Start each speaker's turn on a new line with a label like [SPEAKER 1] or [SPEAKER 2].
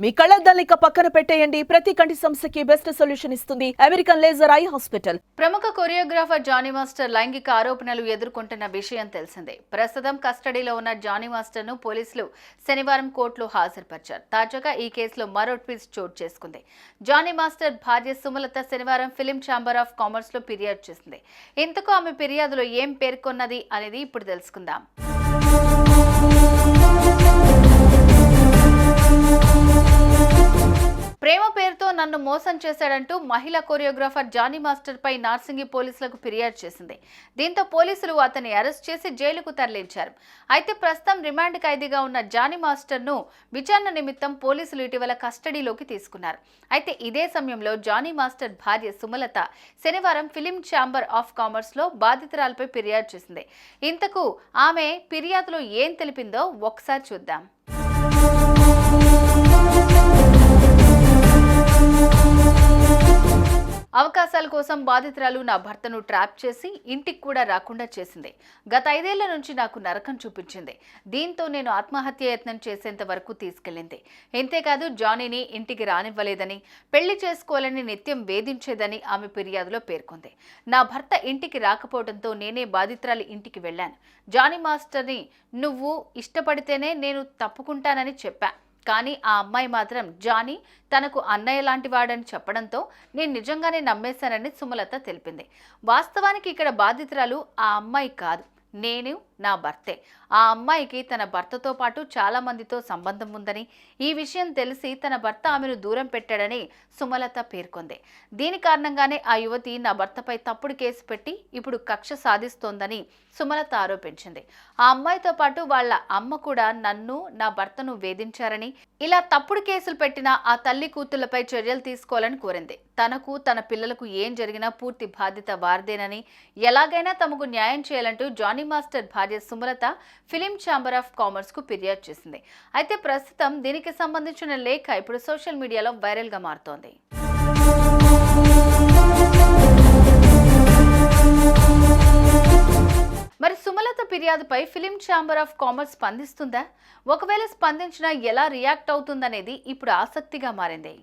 [SPEAKER 1] మీ కళ్ళద్దాలిక పక్కన పెట్టేయండి. ప్రతి కంటి సమస్యకి బెస్ట్ సొల్యూషన్ ఇస్తుంది అమెరికన్ లేజర్ ఐ హాస్పిటల్.
[SPEAKER 2] ప్రముఖ కొరియోగ్రాఫర్ జానీ మాస్టర్ లైంగిక ఆరోపణలు ఎదుర్కొంటున్న విషయం తెలిసిందే. ప్రస్తుతం కస్టడీలో ఉన్న జానీ మాస్టర్ ను పోలీసులు శనివారం కోర్టులో హాజరుపరిచారు. తాజాగా ఈ కేసులో మరో ట్విస్ట్ చోటు చేసుకుంది. జానీ మాస్టర్ భార్య సుమలత శనివారం ఫిలిం ఛాంబర్ ఆఫ్ కామర్స్ లో ఫిర్యాదు చేసింది. ఇంతకు ఆమె ఫిర్యాదులో ఏం పేర్కొన్నది అనేది ఇప్పుడు తెలుసుకుందాం. ప్రేమ పేరుతో నన్ను మోసం చేశాడంటూ మహిళా కొరియోగ్రాఫర్ జానీ మాస్టర్ పై నార్సింగి పోలీసులకు ఫిర్యాదు చేసింది. దీంతో పోలీసులు అతన్ని అరెస్ట్ చేసి జైలుకు తరలించారు. అయితే ప్రస్తుతం రిమాండ్ ఖైదీగా ఉన్న జానీ మాస్టర్ ను విచారణ నిమిత్తం పోలీసులు ఇటీవల కస్టడీలోకి తీసుకున్నారు. అయితే ఇదే సమయంలో జానీ మాస్టర్ భార్య సుమలత శనివారం ఫిలిం ఛాంబర్ ఆఫ్ కామర్స్ లో బాధితురాలపై ఫిర్యాదు చేసింది. ఇంతకు ఆమె ఫిర్యాదులో ఏం తెలిపిందో ఒకసారి చూద్దాం. అవకాశాల కోసం బాధితురాలు నా భర్తను ట్రాప్ చేసి ఇంటికి కూడా రాకుండా చేసింది. గత 5 ఏళ్ల నుంచి నాకు నరకం చూపించింది. దీంతో నేను ఆత్మహత్య యత్నం చేసేంత వరకు తీసుకెళ్లింది. ఇంతేకాదు జానీని ఇంటికి రానివ్వలేదని, పెళ్లి చేసుకోవాలని నిత్యం వేధించేదని ఆమె ఫిర్యాదులో పేర్కొంది. నా భర్త ఇంటికి రాకపోవడంతో నేనే బాధితురాలి ఇంటికి వెళ్లాను. జానీ మాస్టర్ని నువ్వు ఇష్టపడితేనే నేను తప్పుకుంటానని చెప్పా. కానీ ఆ అమ్మాయి మాత్రం జానీ తనకు అన్నయ్య లాంటి వాడని చెప్పడంతో నేను నిజంగానే నమ్మేశానని సుమలత తెలిపింది. వాస్తవానికి ఇక్కడ బాధితురాలు ఆ అమ్మాయి కాదు, నేను నా భర్తే. ఆ అమ్మాయికి తన భర్తతో పాటు చాలా మందితో సంబంధం ఉందని, ఈ విషయం తెలిసి తన భర్త ఆమెను దూరం పెట్టాడని సుమలత పేర్కొంది. దీని కారణంగానే ఆ యువతి నా భర్తపై తప్పుడు కేసు పెట్టి ఇప్పుడు కక్ష సాధిస్తోందని సుమలత ఆరోపించింది. ఆ అమ్మాయితో పాటు వాళ్ళ అమ్మ కూడా నన్ను, నా భర్తను వేధించారని, ఇలా తప్పుడు కేసులు పెట్టిన ఆ తల్లి కూతుళ్లపై చర్యలు తీసుకోవాలని కోరింది. తనకు, తన పిల్లలకు ఏం జరిగినా పూర్తి బాధ్యత వారిదేనని, ఎలాగైనా తమకు న్యాయం చేయాలంటూ జానీ మాస్టర్ భార్య Sumalatha film chamber of commerce కు ఫిర్యాదు చేసింది. అయితే ప్రస్తుతం దీనికి సంబంధించిన లేఖ ఇప్పుడు సోషల్ మీడియాలో వైరల్ గా మారుతోంది. మరి సుమలత ఫిర్యాదుపై ఫిలిం ఛాంబర్ ఆఫ్ కామర్స్ స్పందిస్తుందా? ఒకవేళ స్పందించినా ఎలా రియాక్ట్ అవుతుందనేది ఇప్పుడు ఆసక్తిగా మారింది.